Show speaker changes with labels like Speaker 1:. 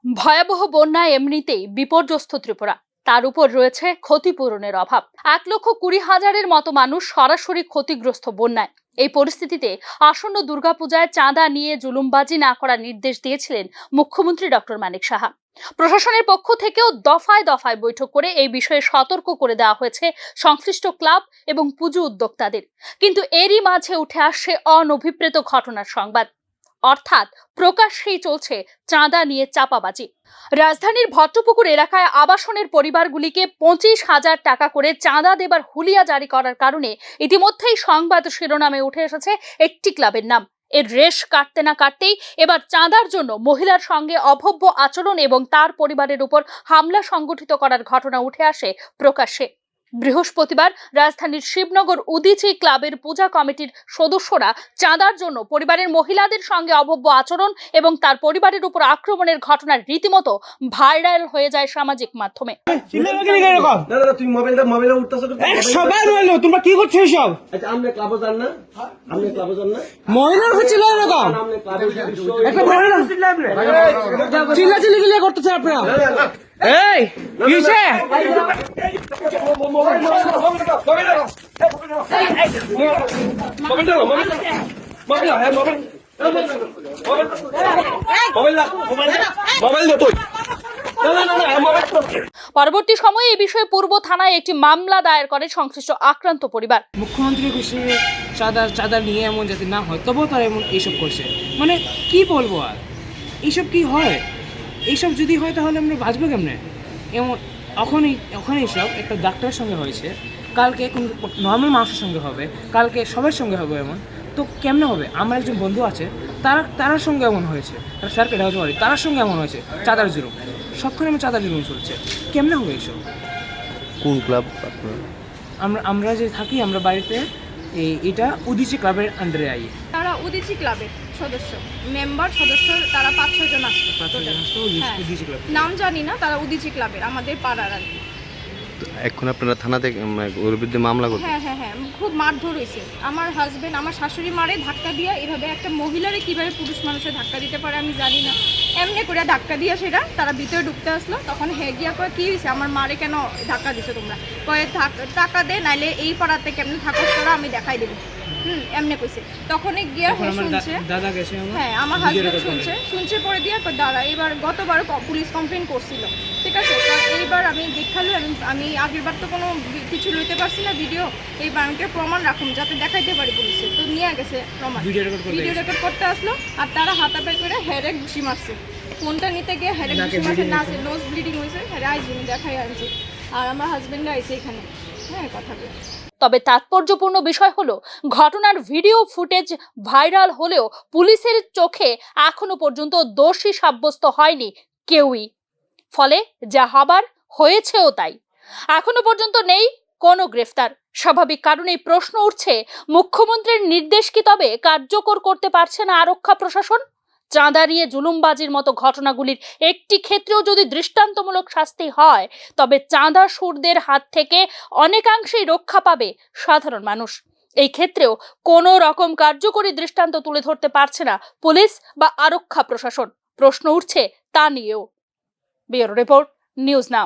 Speaker 1: ভয়াবহ বন্যায় এমনিতেই বিপর্যস্ত ত্রিপুরা, তার উপর রয়েছে ক্ষতিপূরণের অভাব। 1,20,000-এর মতো মানুষ সরাসরি ক্ষতিগ্রস্ত বন্যায়। এই পরিস্থিতিতে আসন্ন দুর্গাপূজায় চাঁদা নিয়ে জুলুমবাজি না করার নির্দেশ দিয়েছিলেন মুখ্যমন্ত্রী ডক্টর মানিক সাহা। প্রশাসনের পক্ষ থেকেও দফায় দফায় বৈঠক করে এই বিষয়ে সতর্ক করে দেওয়া হয়েছে সংশ্লিষ্ট ক্লাব এবং পুজো উদ্যোক্তাদের। কিন্তু এরই মাঝে উঠে আসছে অনভিপ্রেত ঘটনার সংবাদ, অর্থাৎ প্রকাশ্যেই চলছে চাঁদা নিয়ে চাপাবাজি। রাজধানীর ভট্টপুকুর এলাকায় আবাসনের পরিবারগুলিকে 25,000 টাকা করে চাঁদা দেবার হুলিয়া জারি করার কারণে ইতিমধ্যেই সংবাদ শিরোনামে উঠে এসেছে একটি ক্লাবের নাম। এর রেশ কাটতে না কাটতেই এবার চাঁদার জন্য মহিলার সঙ্গে অভব্য আচরণ এবং তার পরিবারের উপর হামলা সংগঠিত করার ঘটনা উঠে আসে প্রকাশ্যে। বৃহস্পতিবার রাজধানীর শিবনগর উদিচি ক্লাবের পূজা কমিটির সদস্যরা চাঁদার জন্য পরিবারের মহিলাদের সঙ্গে অভব্য আচরণ এবং তার পরিবারের উপর আক্রমণের ঘটনা রীতিমতো ভাইরাল হয়ে যায় সামাজিক মাধ্যমে। পরবর্তী সময়ে এই বিষয়ে পূর্ব থানায় একটি মামলা দায়ের করে সংশ্লিষ্ট আক্রান্ত পরিবার।
Speaker 2: মুখ্যমন্ত্রীর বিষয়ে চাঁদা নিয়ে এমন যাতে না হয়, তবুও তারা এমন এইসব করছে। মানে কি বলবো, আর এইসব কি হয়? এইসব যদি হয় তাহলে আমরা বাঁচবো কেমনে? এমন ওখানে এইসব একটা ডাক্তারের সঙ্গে হয়েছে, কালকে কোন নর্মাল মানুষের সঙ্গে হবে, কালকে সবার সঙ্গে হবে। এমন তো কেমনে হবে? আমার একজন বন্ধু আছে, তার সঙ্গে এমন হয়েছে, তার স্যারকে ঢাকা পারি, তার সঙ্গে এমন হয়েছে। চাঁদার জুলুম, সবখানে আমি চাঁদার জুলুম চলছে। কেমনে হবে এইসব?
Speaker 3: কোন ক্লাব?
Speaker 2: আমরা যে থাকি, আমরা বাড়িতে এটা উদিচি ক্লাবের আন্ডারে আই।
Speaker 4: তারা উদিচি ক্লাবের মেম্বার সদস্য তারা 5-6 জন আসছে। নাম জানি না, তারা উদিচি ক্লাবের আমাদের পাড়ার আর কি।
Speaker 3: এখন আপনারা থানাতে ওর বিরুদ্ধে মামলা করবেন?
Speaker 4: হ্যাঁ, খুব মারধর হয়েছে। আমার হাজবেন্ড, আমার শাশুড়ি মারে ধাক্কা দিয়ে, এভাবে একটা মহিলারে কিভাবে পুরুষ মানুষের ধাক্কা দিতে পারে আমি জানি না। এমনি করে ধাক্কা দিয়ে সেটা তারা ভিতরে ঢুকতে আসলো, তখন গিয়া কয় কি হয়েছে, আমার মারে কেন ধাক্কা দিছো তোমরা? কয়ে টাকা দে, নাইলে এই পাড়াতে কেমনে থাকো তারা, আমি দেখাই দেবো। এমনি কইছে। তখনই গিয়া শুনছে, হ্যাঁ আমার হাজবেন্ড শুনছে পরে দিয়ে দাঁড়া। এবার গতবার পুলিশ কমপ্লেন করছিল, ঠিক আছে। তো এইবার আমি দেখালো, আমি আগের বার তো কোনো কিছু লইতে পারছি না ভিডিও, এইবার আমাকে প্রমাণ রাখুন যাতে দেখাইতে পারি পুলিশে। তো নিয়ে গেছে প্রমাণ, ভিডিও রেকর্ড করতে আসলো, আর তারা হাতাপাই করে হেরে ঘুষি মারছে। ফোনটা নিতে গিয়ে হেরে ঘুষি মারছে, না আছে নোজ ব্লিডিং হয়েছে, হেরে আইসি দেখাই আনছে। আর আমার হাজবেন্ড আইসে এখানে, হ্যাঁ কথা বলে।
Speaker 1: তবে তাৎপর্যপূর্ণ বিষয় হলো, ঘটনার ভিডিও ফুটেজ ভাইরাল হলেও পুলিশের চোখে এখনো পর্যন্ত দোষী সাব্যস্ত হয়নি কেউই। ফলে যা হবার হয়েছেও তাই। এখনো পর্যন্ত নেই কোনো গ্রেফতার। স্বাভাবিক কারণেই প্রশ্ন উঠছে, মুখ্যমন্ত্রীর নির্দেশ কি তবে কার্যকর করতে পারছে না আরক্ষা প্রশাসন? চাঁদা নিয়ে জুলুমবাজির মতো ঘটনাগুলির একটি ক্ষেত্রেও যদি দৃষ্টান্তমূলক শাস্তি হয়, তবে চাঁদা সুরদের হাত থেকে অনেকাংশেই রক্ষা পাবে সাধারণ মানুষ। এই ক্ষেত্রেও কোনো রকম কার্যকরী দৃষ্টান্ত তুলে ধরতে পারছে না পুলিশ বা আরক্ষা প্রশাসন। প্রশ্ন উঠছে তা নিয়েও। Bureau report, news now.